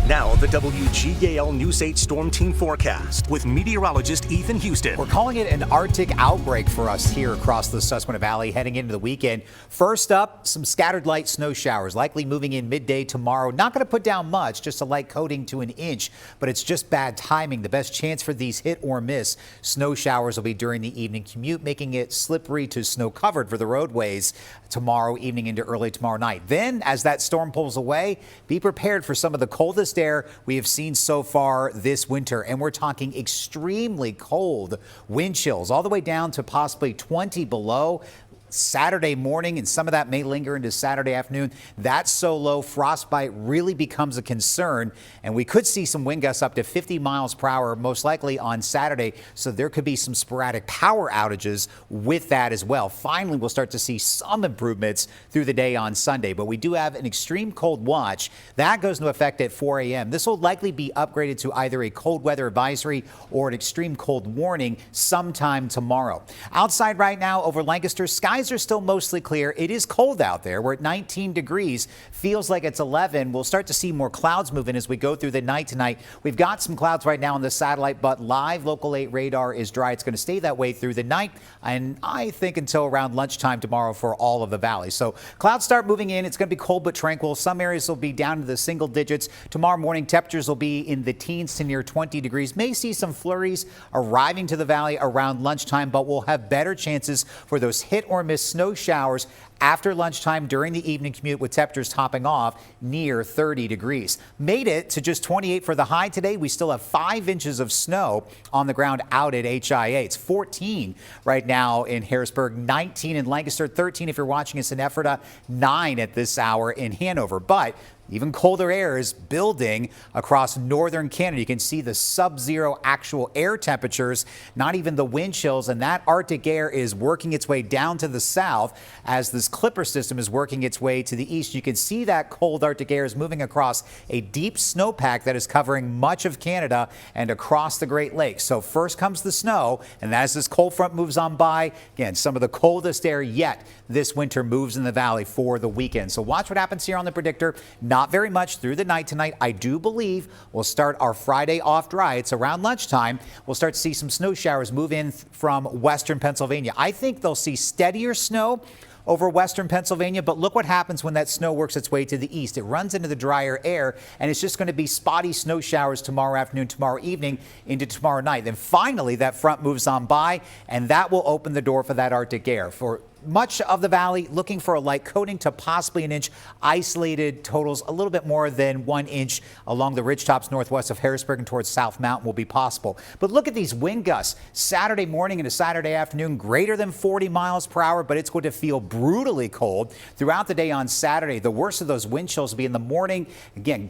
Now, the WGAL News 8 Storm Team forecast with meteorologist Ethan Houston. We're calling it an Arctic outbreak for us here across the Susquehanna Valley heading into the weekend. First up, some scattered light snow showers, likely moving in midday tomorrow. Not going to put down much, just a light coating to an inch, but it's just bad timing. The best chance for these hit or miss snow showers will be during the evening commute, making it slippery to snow covered for the roadways tomorrow evening into early tomorrow night. Then, as that storm pulls away, be prepared for some of the coldest air we have seen so far this winter, and we're talking extremely cold wind chills all the way down to possibly 20 below Saturday morning, and some of that may linger into Saturday afternoon. That's so low, frostbite really becomes a concern, and we could see some wind gusts up to 50 miles per hour, most likely on Saturday, so there could be some sporadic power outages with that as well. Finally, we'll start to see some improvements through the day on Sunday, but we do have an extreme cold watch. That goes into effect at 4 a.m. This will likely be upgraded to either a cold weather advisory or an extreme cold warning sometime tomorrow. Outside right now over Lancaster, skies are still mostly clear. It is cold out there. We're at 19 degrees. Feels like it's 11. We'll start to see more clouds move in as we go through the night tonight. We've got some clouds right now on the satellite, but live Local 8 radar is dry. It's going to stay that way through the night, and I think until around lunchtime tomorrow for all of the valley. So clouds start moving in. It's going to be cold but tranquil. Some areas will be down to the single digits. Tomorrow morning, temperatures will be in the teens to near 20 degrees. May see some flurries arriving to the valley around lunchtime, but we'll have better chances for those hit or miss snow showers after lunchtime during the evening commute, with temperatures topping off near 30 degrees. Made it to just 28 for the high today. We still have 5 inches of snow on the ground out at HIA. It's 14 right now in Harrisburg, 19 in Lancaster, 13 if you're watching us in Ephrata, 9 at this hour in Hanover. But even colder air is building across northern Canada. You can see the sub-zero actual air temperatures, not even the wind chills, and that Arctic air is working its way down to the south as this Clipper system is working its way to the east. You can see that cold Arctic air is moving across a deep snowpack that is covering much of Canada and across the Great Lakes. So first comes the snow, and as this cold front moves on by, again, some of the coldest air yet this winter moves in the valley for the weekend. So watch what happens here on the predictor. Not very much through the night tonight. I do believe we'll start our Friday off dry. It's around lunchtime. We'll start to see some snow showers move in from western Pennsylvania. I think they'll see steadier snow over western Pennsylvania, but look what happens when that snow works its way to the east. It runs into the drier air, and it's just going to be spotty snow showers tomorrow afternoon, tomorrow evening, into tomorrow night. Then finally, that front moves on by, and that will open the door for that Arctic air. For much of the valley, looking for a light coating to possibly an inch. Isolated totals a little bit more than 1 inch along the ridgetops northwest of Harrisburg and towards South Mountain will be possible. But look at these wind gusts. Saturday morning into Saturday afternoon, greater than 40 miles per hour, but it's going to feel brutally cold throughout the day on Saturday. The worst of those wind chills will be in the morning. Again,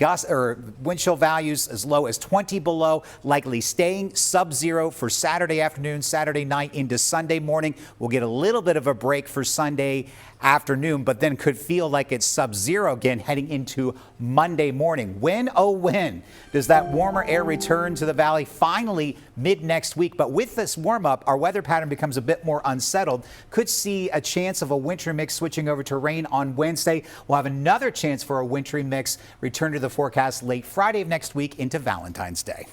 wind chill values as low as 20 below, likely staying sub-zero for Saturday afternoon, Saturday night into Sunday morning. We'll get a little bit of a break for Sunday afternoon, but then could feel like it's sub-zero again heading into Monday morning. When, oh when, does that warmer air return to the valley? Finally mid next week. But with this warm up, our weather pattern becomes a bit more unsettled. Could see a chance of a wintry mix switching over to rain on Wednesday. We'll have another chance for a wintry mix return to the forecast late Friday of next week into Valentine's Day.